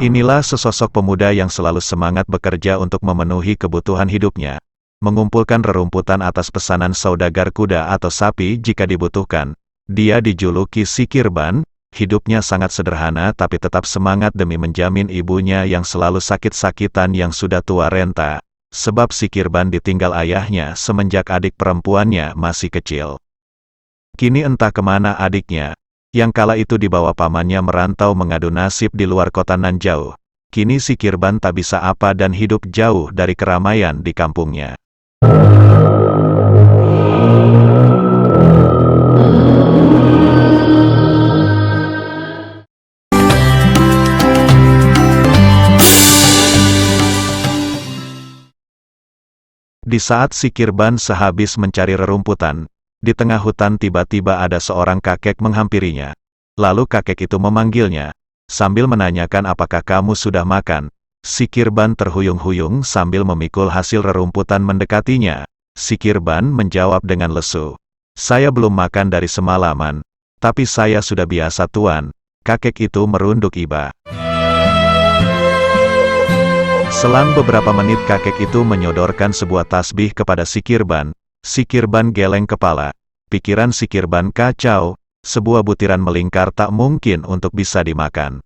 Inilah sesosok pemuda yang selalu semangat bekerja untuk memenuhi kebutuhan hidupnya, mengumpulkan rerumputan atas pesanan saudagar kuda atau sapi jika dibutuhkan. Dia dijuluki Si Kirban, hidupnya sangat sederhana tapi tetap semangat demi menjamin ibunya yang selalu sakit-sakitan yang sudah tua renta. Sebab Si Kirban ditinggal ayahnya semenjak adik perempuannya masih kecil. Kini entah kemana adiknya, yang kala itu dibawa pamannya merantau mengadu nasib di luar kota nan jauh. Kini Si Kirban tak bisa apa dan hidup jauh dari keramaian di kampungnya. Di saat Si Kirban sehabis mencari rerumputan, di tengah hutan tiba-tiba ada seorang kakek menghampirinya. Lalu kakek itu memanggilnya, sambil menanyakan apakah kamu sudah makan. Si Kirban terhuyung-huyung sambil memikul hasil rerumputan mendekatinya. Si Kirban menjawab dengan lesu, "Saya belum makan dari semalaman, tapi saya sudah biasa tuan." Kakek itu merunduk iba. Selang beberapa menit kakek itu menyodorkan sebuah tasbih kepada Si Kirban. Si Kirban geleng kepala. Pikiran Si Kirban kacau, sebuah butiran melingkar tak mungkin untuk bisa dimakan.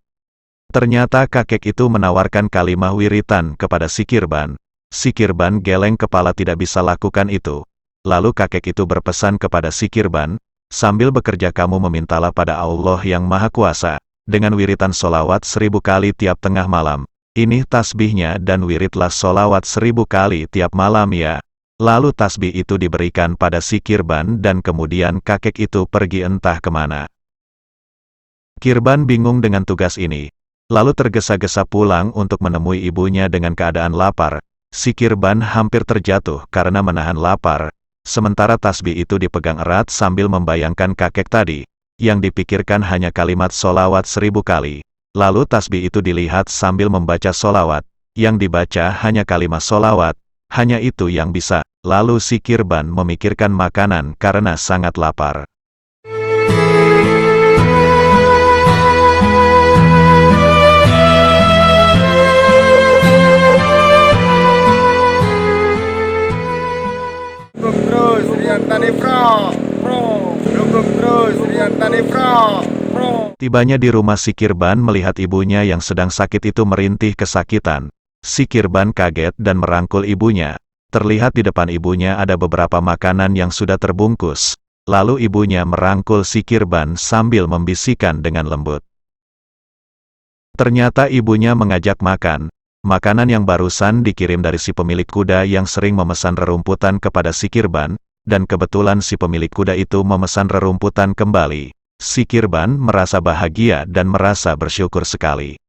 Ternyata kakek itu menawarkan kalimah wiritan kepada Si Kirban. Si Kirban geleng kepala tidak bisa lakukan itu. Lalu kakek itu berpesan kepada Si Kirban, "Sambil bekerja kamu memintalah pada Allah yang Maha Kuasa, dengan wiritan solawat 1000 kali tiap tengah malam. Ini tasbihnya dan wiridlah solawat 1000 kali tiap malam ya." Lalu tasbih itu diberikan pada Si Kirban dan kemudian kakek itu pergi entah kemana. Kirban bingung dengan tugas ini, lalu tergesa-gesa pulang untuk menemui ibunya dengan keadaan lapar. Si Kirban hampir terjatuh karena menahan lapar, sementara tasbih itu dipegang erat sambil membayangkan kakek tadi, yang dipikirkan hanya kalimat solawat 1000 kali. Lalu tasbih itu dilihat sambil membaca solawat, yang dibaca hanya kalimat solawat. Hanya itu yang bisa. Lalu Si Kirban memikirkan makanan karena sangat lapar. Tibanya di rumah Si Kirban melihat ibunya yang sedang sakit itu merintih kesakitan. Si Kirban kaget dan merangkul ibunya. Terlihat di depan ibunya ada beberapa makanan yang sudah terbungkus. Lalu ibunya merangkul Si Kirban sambil membisikkan dengan lembut. Ternyata ibunya mengajak makan. Makanan yang barusan dikirim dari si pemilik kuda yang sering memesan rerumputan kepada Si Kirban, dan kebetulan si pemilik kuda itu memesan rerumputan kembali. Si Kirban merasa bahagia dan merasa bersyukur sekali.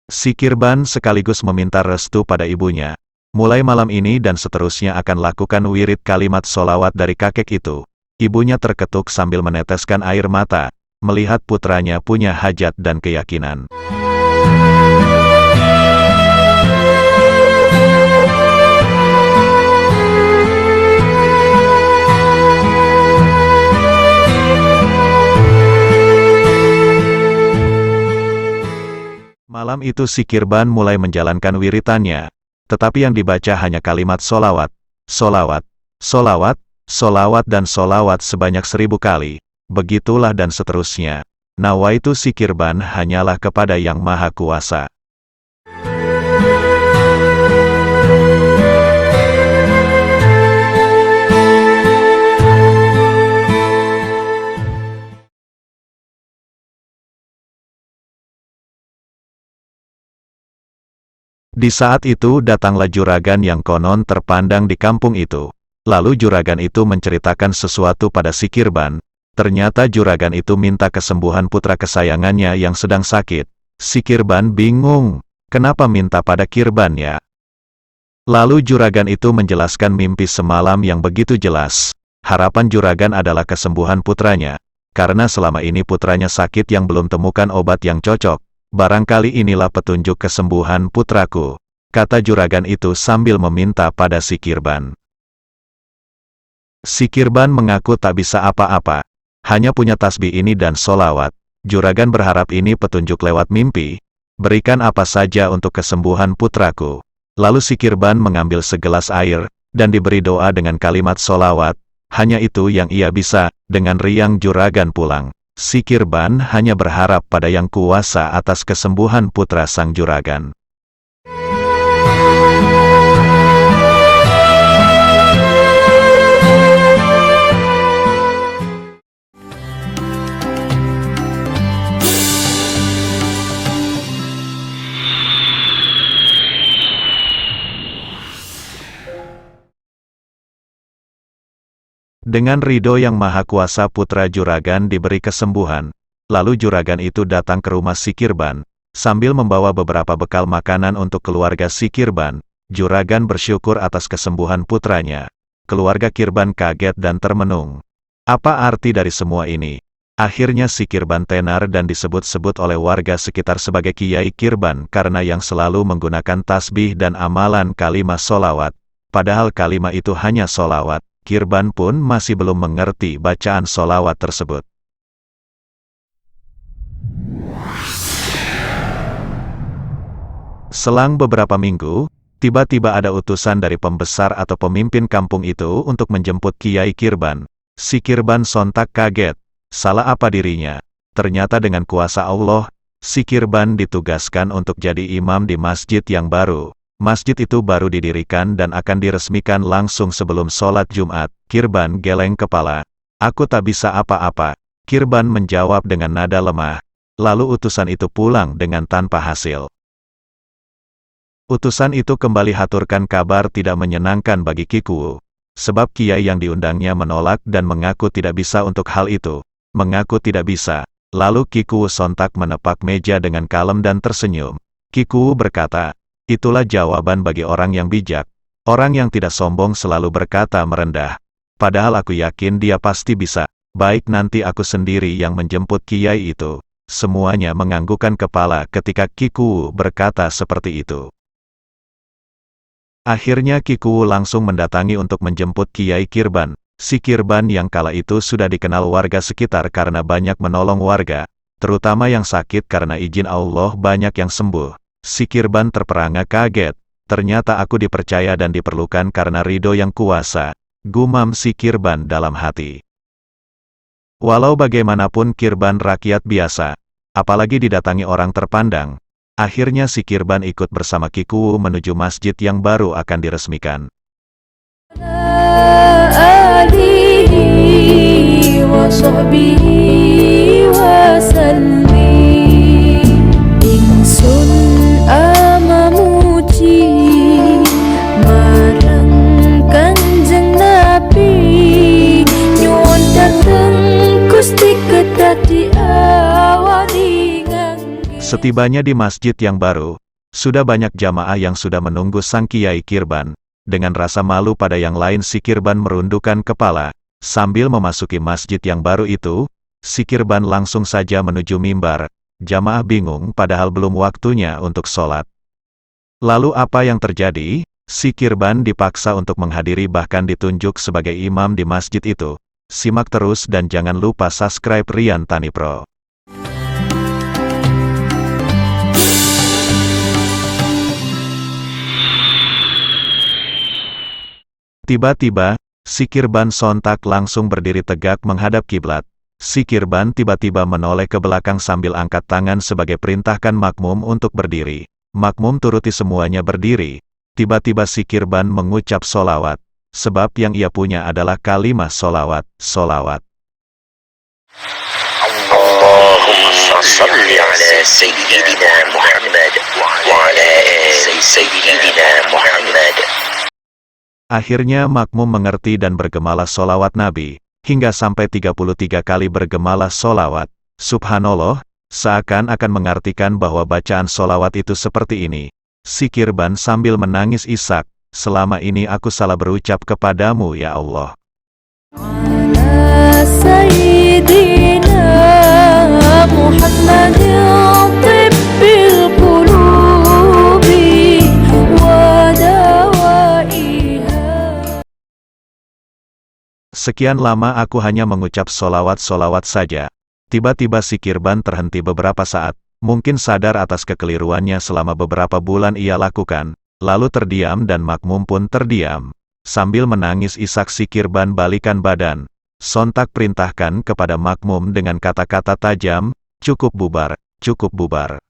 Si Kirban sekaligus meminta restu pada ibunya. Mulai malam ini dan seterusnya akan lakukan wirid kalimat solawat dari kakek itu. Ibunya terketuk sambil meneteskan air mata, melihat putranya punya hajat dan keyakinan. Malam itu Si Kirban mulai menjalankan wiritannya. Tetapi yang dibaca hanya kalimat solawat, solawat, solawat, solawat dan solawat sebanyak 1000 kali. Begitulah dan seterusnya. Nawaitu Si Kirban hanyalah kepada Yang Maha Kuasa. Di saat itu datanglah juragan yang konon terpandang di kampung itu. Lalu juragan itu menceritakan sesuatu pada Si Kirban. Ternyata juragan itu minta kesembuhan putra kesayangannya yang sedang sakit. Si Kirban bingung, kenapa minta pada Kirban ya? Lalu juragan itu menjelaskan mimpi semalam yang begitu jelas. Harapan juragan adalah kesembuhan putranya. Karena selama ini putranya sakit yang belum temukan obat yang cocok. Barangkali inilah petunjuk kesembuhan putraku, kata juragan itu sambil meminta pada Si Kirban. Si Kirban mengaku tak bisa apa-apa, hanya punya tasbih ini dan solawat. Juragan berharap ini petunjuk lewat mimpi. berikan apa saja untuk kesembuhan putraku. Lalu si Kirban mengambil segelas air, dan diberi doa dengan kalimat solawat. Hanya itu yang ia bisa, dengan riang juragan pulang. Si Kirban hanya berharap pada Yang Kuasa atas kesembuhan putra sang juragan. Dengan ridho Yang Maha Kuasa putra juragan diberi kesembuhan. Lalu juragan itu datang ke rumah si Kirban, sambil membawa beberapa bekal makanan untuk keluarga si Kirban. Juragan bersyukur atas kesembuhan putranya. Keluarga Kirban kaget dan termenung. Apa arti dari semua ini? Akhirnya si Kirban tenar dan disebut-sebut oleh warga sekitar sebagai Kiai Kirban karena yang selalu menggunakan tasbih dan amalan kalimat solawat. Padahal kalimat itu hanya solawat. Kirban pun masih belum mengerti bacaan solawat tersebut. Selang beberapa minggu, tiba-tiba ada utusan dari pembesar atau pemimpin kampung itu untuk menjemput Kiai Kirban. Si Kirban sontak kaget. Salah apa dirinya? Ternyata dengan kuasa Allah, si Kirban ditugaskan untuk jadi imam di masjid yang baru. Masjid itu baru didirikan dan akan diresmikan langsung sebelum sholat Jumat. Kirban geleng kepala. Aku tak bisa apa-apa. Kirban menjawab dengan nada lemah. Lalu utusan itu pulang dengan tanpa hasil. Utusan itu kembali haturkan kabar tidak menyenangkan bagi Kikuwu. Sebab kiai yang diundangnya menolak dan mengaku tidak bisa untuk hal itu. Mengaku tidak bisa. Lalu Kikuwu sontak menepak meja dengan kalem dan tersenyum. Kikuwu berkata, itulah jawaban bagi orang yang bijak. Orang yang tidak sombong selalu berkata merendah. Padahal aku yakin dia pasti bisa. Baik, nanti aku sendiri yang menjemput kiai itu. Semuanya menganggukkan kepala ketika Kikuwu berkata seperti itu. Akhirnya Kikuwu langsung mendatangi untuk menjemput Kiai Kirban. Si Kirban yang kala itu sudah dikenal warga sekitar karena banyak menolong warga, terutama yang sakit karena izin Allah banyak yang sembuh. Si Kirban terperangah kaget. Ternyata aku dipercaya dan diperlukan karena ridho Yang Kuasa. Gumam si Kirban dalam hati. Walau bagaimanapun Kirban rakyat biasa, apalagi didatangi orang terpandang. Akhirnya si Kirban ikut bersama Kikuwu menuju masjid yang baru akan diresmikan. Setibanya di masjid yang baru, sudah banyak jamaah yang sudah menunggu sang Kiai Kirban. Dengan rasa malu pada yang lain si Kirban merundukkan kepala. Sambil memasuki masjid yang baru itu, si Kirban langsung saja menuju mimbar. Jamaah bingung padahal belum waktunya untuk sholat. Lalu apa yang terjadi? Si Kirban dipaksa untuk menghadiri bahkan ditunjuk sebagai imam di masjid itu. Simak terus dan jangan lupa subscribe Rian Tani Pro. Tiba-tiba, si Kirban sontak langsung berdiri tegak menghadap kiblat. Si Kirban tiba-tiba menoleh ke belakang sambil angkat tangan sebagai perintahkan makmum untuk berdiri. Makmum turuti semuanya berdiri. Tiba-tiba si Kirban mengucap solawat. Sebab yang ia punya adalah kalimat solawat, solawat. Allahumma salli ala Sayyidina Muhammad wa ala Sayyidina Muhammad. Akhirnya makmum mengerti dan bergemalah solawat Nabi, hingga sampai 33 kali bergemalah solawat. Subhanallah, seakan-akan mengartikan bahwa bacaan solawat itu seperti ini. Si Kirban sambil menangis isak, selama ini aku salah berucap kepadamu ya Allah. Ala Sayyidina Muhammadin tibbil qulubi wa dawaiha. Sekian lama aku hanya mengucap solawat-solawat saja. Tiba-tiba si Kirban terhenti beberapa saat, Mungkin sadar atas kekeliruannya selama beberapa bulan ia lakukan, lalu terdiam dan makmum pun terdiam. Sambil menangis Ishak si Kirban balikan badan, sontak perintahkan kepada makmum dengan kata-kata tajam, cukup bubar, cukup bubar.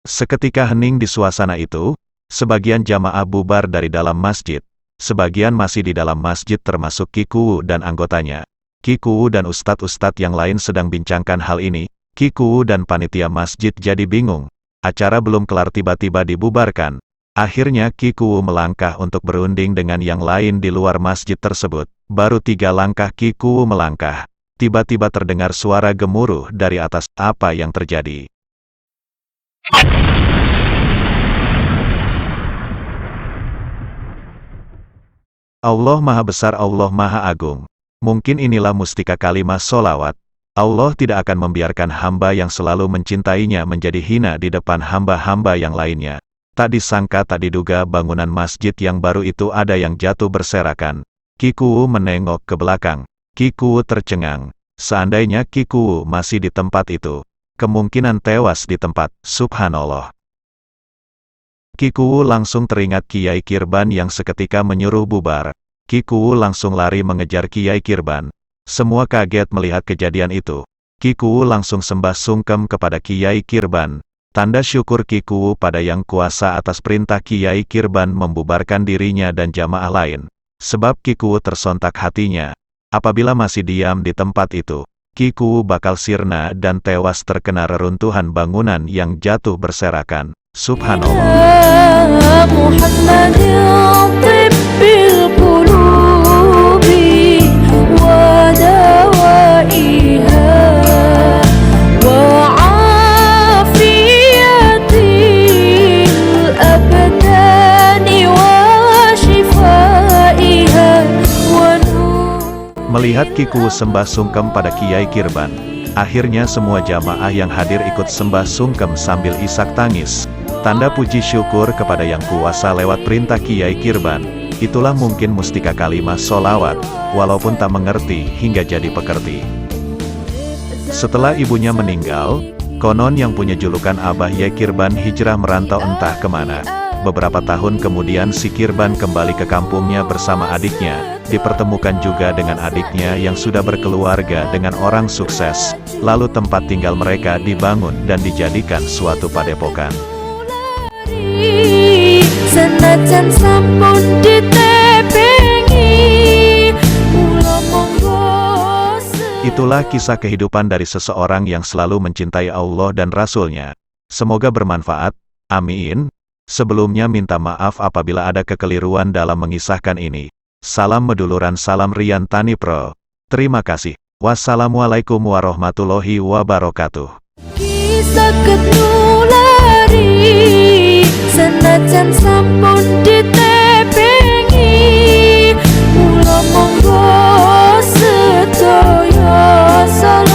Seketika hening di suasana itu, sebagian jamaah bubar dari dalam masjid, sebagian masih di dalam masjid termasuk Ki Kuwu dan anggotanya. Ki Kuwu dan ustadz-ustadz yang lain sedang bincangkan hal ini. Ki Kuwu dan panitia masjid jadi bingung. Acara belum kelar tiba-tiba dibubarkan. Akhirnya Ki Kuwu melangkah untuk berunding dengan yang lain di luar masjid tersebut. Baru 3 langkah Ki Kuwu melangkah. Tiba-tiba terdengar suara gemuruh dari atas. Apa yang terjadi? Allah Maha Besar, Allah Maha Agung. Mungkin inilah mustika kalimat solawat. Allah tidak akan membiarkan hamba yang selalu mencintainya menjadi hina di depan hamba-hamba yang lainnya. Tak disangka tak diduga bangunan masjid yang baru itu ada yang jatuh berserakan. Ki Kuwu menengok ke belakang. Ki Kuwu tercengang. Seandainya Ki Kuwu masih di tempat itu, kemungkinan tewas di tempat. Subhanallah. Ki Kuwu langsung teringat Kiai Kirban yang seketika menyuruh bubar. Ki Kuwu langsung lari mengejar Kiai Kirban. Semua kaget melihat kejadian itu. Ki Kuwu langsung sembah sungkem kepada Kiai Kirban. Tanda syukur Ki Kuwu pada Yang Kuasa atas perintah Kiai Kirban membubarkan dirinya dan jamaah lain. Sebab Ki Kuwu tersontak hatinya. Apabila masih diam di tempat itu, Ki Kuwu bakal sirna dan tewas terkena reruntuhan bangunan yang jatuh berserakan. Subhanallah. Melihat Ki Kuwu sembah sungkem pada Kiai Kirban, akhirnya semua jamaah yang hadir ikut sembah sungkem sambil isak tangis. Tanda puji syukur kepada Yang Kuasa lewat perintah Kiai Kirban. Itulah mungkin mustika kalimat solawat, walaupun tak mengerti hingga jadi pekerti. Setelah ibunya meninggal, konon yang punya julukan Abah Ye Kirban hijrah merantau entah kemana. Beberapa tahun kemudian si Kirban kembali ke kampungnya bersama adiknya, dipertemukan juga dengan adiknya yang sudah berkeluarga dengan orang sukses, lalu tempat tinggal mereka dibangun dan dijadikan suatu padepokan. Senajan sampun ditepengi, kula monggo. Itulah kisah kehidupan dari seseorang yang selalu mencintai Allah dan Rasul-Nya. Semoga bermanfaat. Amin. Sebelumnya minta maaf apabila ada kekeliruan dalam mengisahkan ini. Salam meduluran, salam Rian Tani Pro. Terima kasih. Wassalamualaikum warahmatullahi wabarakatuh. Kisah ketulari, senajan sampun ditepengi, kula monggo sedaya salam.